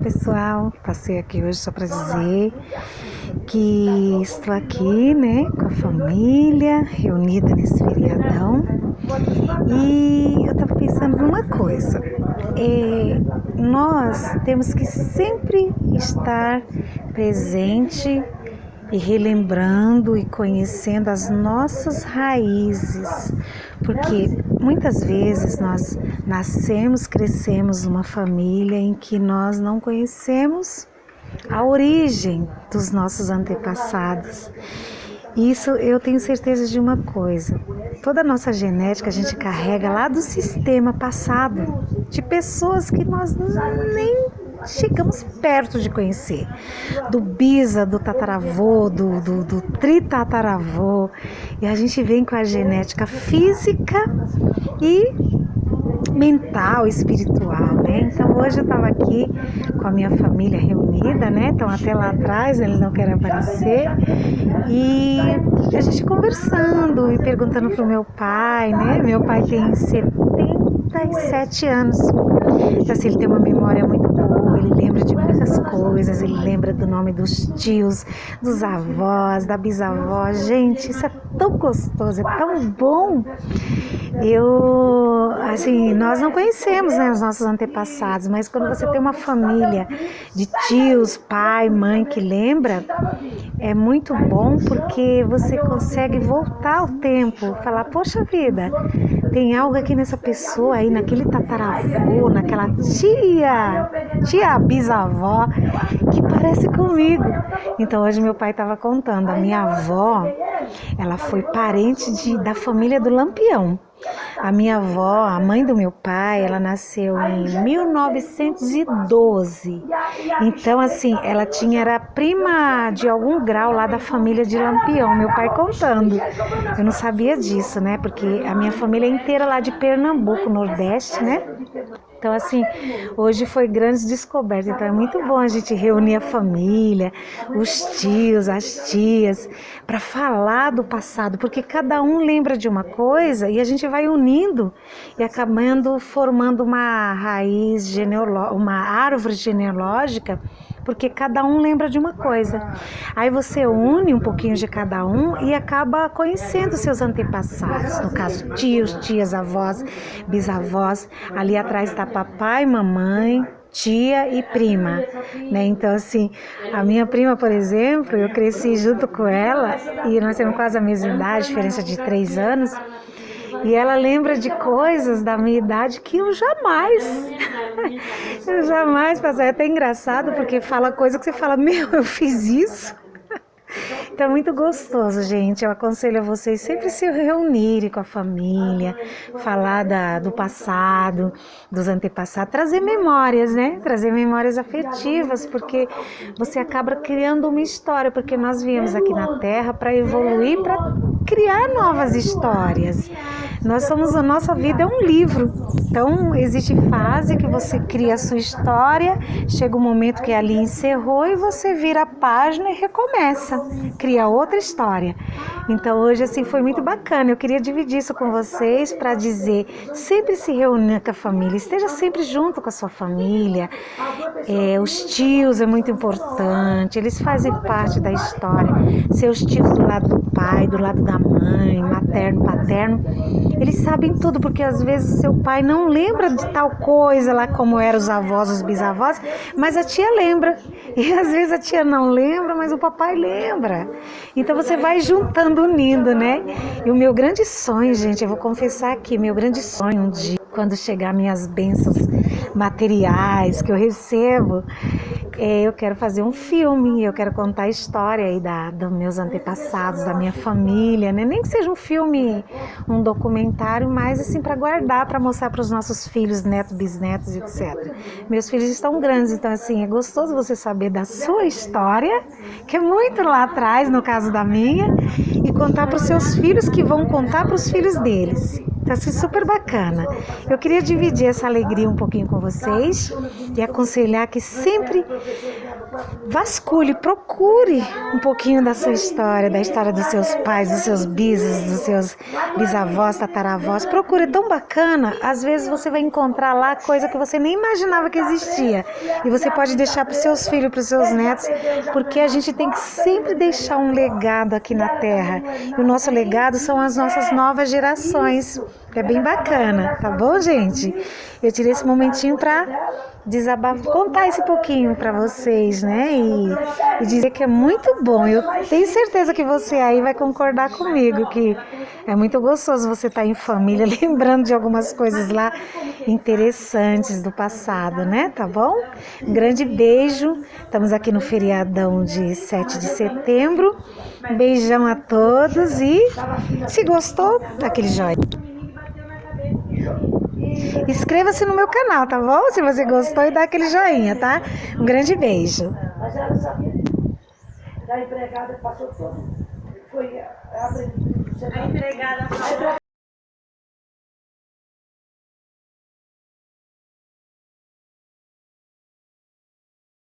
pessoal, passei aqui hoje só para dizer que estou aqui, né, com a família, reunida nesse feriadão. E eu estava pensando numa coisa, nós temos que sempre estar presente e relembrando e conhecendo as nossas raízes, porque muitas vezes nós nascemos, crescemos numa família em que nós não conhecemos a origem dos nossos antepassados. Isso eu tenho certeza de uma coisa, toda a nossa genética a gente carrega lá do sistema passado, de pessoas que nós nem chegamos perto de conhecer, do bisa, do tataravô, do tritataravô, e a gente vem com a genética física e mental, espiritual, né? Então hoje eu estava aqui com a minha família reunida, né? Estão até lá atrás, eles não querem aparecer, e a gente conversando e perguntando pro meu pai, né? Meu pai tem 77 anos, então assim, ele tem uma memória muito boa, ele lembra de muitas coisas, ele lembra do nome dos tios, dos avós, da bisavó. Gente, isso é tão gostoso, é tão bom. Nós não conhecemos, né, os nossos antepassados, mas quando você tem uma família de tios, pai, mãe que lembra, é muito bom porque você consegue voltar ao tempo, falar, poxa vida, tem algo aqui nessa pessoa aí, naquele tataravô, naquela tia bisavó, que parece comigo. Então hoje meu pai estava contando, a minha avó, ela foi parente da família do Lampião. A minha avó, a mãe do meu pai, ela nasceu em 1912. Então, assim, ela era prima de algum grau lá da família de Lampião, meu pai contando. Eu não sabia disso, né? Porque a minha família é inteira lá de Pernambuco, Nordeste, né? Então, assim, hoje foi grandes descobertas. Então, é muito bom a gente reunir a família, os tios, as tias, para falar do passado, porque cada um lembra de uma coisa e a gente vai unindo e acabando formando uma raiz genealógica, uma árvore genealógica, porque cada um lembra de uma coisa. Aí você une um pouquinho de cada um e acaba conhecendo seus antepassados, no caso tios, tias, avós, bisavós. Ali atrás está papai, mamãe, tia e prima, né? Então, assim, a minha prima, por exemplo, eu cresci junto com ela e nós temos quase a mesma idade, diferença de 3 anos. E ela lembra de coisas da minha idade que eu jamais passei. É até engraçado porque fala coisa que você fala, meu, eu fiz isso. Então é muito gostoso, gente. Eu aconselho a vocês sempre se reunirem com a família, falar do passado, dos antepassados, trazer memórias, né? Trazer memórias afetivas, porque você acaba criando uma história, porque nós viemos aqui na Terra para evoluir, para criar novas histórias. A nossa vida é um livro. Então existe fase que você cria a sua história, chega um momento que ali encerrou e você vira a página e recomeça, cria outra história. Então hoje assim foi muito bacana, eu queria dividir isso com vocês para dizer, sempre se reúna com a família, esteja sempre junto com a sua família. Os tios é muito importante, eles fazem parte da história, seus tios do lado do pai, do lado da mãe, materno, paterno, eles sabem tudo, porque às vezes o seu pai não lembra de tal coisa lá como eram os avós, os bisavós, mas a tia lembra, e às vezes a tia não lembra, mas o papai lembra. Então você vai juntando, unindo, né? E o meu grande sonho, gente, eu vou confessar aqui, meu grande sonho um dia, quando chegar minhas bênçãos materiais que eu recebo, eu quero fazer um filme, eu quero contar a história aí dos meus antepassados, da minha família, né? Nem que seja um filme, um documentário, mas assim para guardar, para mostrar para os nossos filhos, netos, bisnetos, etc. Meus filhos estão grandes, então assim, é gostoso você saber da sua história, que é muito lá atrás, no caso da minha, e contar para os seus filhos que vão contar para os filhos deles. Tá sendo super bacana. Eu queria dividir essa alegria um pouquinho com vocês e aconselhar que sempre vasculhe, procure um pouquinho da sua história, da história dos seus pais, dos seus dos seus bisavós, tataravós. Procure, é tão bacana. Às vezes você vai encontrar lá coisa que você nem imaginava que existia. E você pode deixar para os seus filhos, para os seus netos, porque a gente tem que sempre deixar um legado aqui na Terra. E o nosso legado são as nossas novas gerações. É bem bacana, tá bom, gente? Eu tirei esse momentinho para desabafar, contar esse pouquinho para vocês, né? E dizer que é muito bom. Eu tenho certeza que você aí vai concordar comigo, que é muito gostoso você estar em família, lembrando de algumas coisas lá interessantes do passado, né? Tá bom? Um grande beijo. Estamos aqui no feriadão de 7 de setembro. Um beijão a todos e se gostou, dá aquele joinha. Inscreva-se no meu canal, tá bom? Se você gostou, e dá aquele joinha, tá? Um grande beijo. Mas ela sabia da empregada, passou todo. Foi a empregada.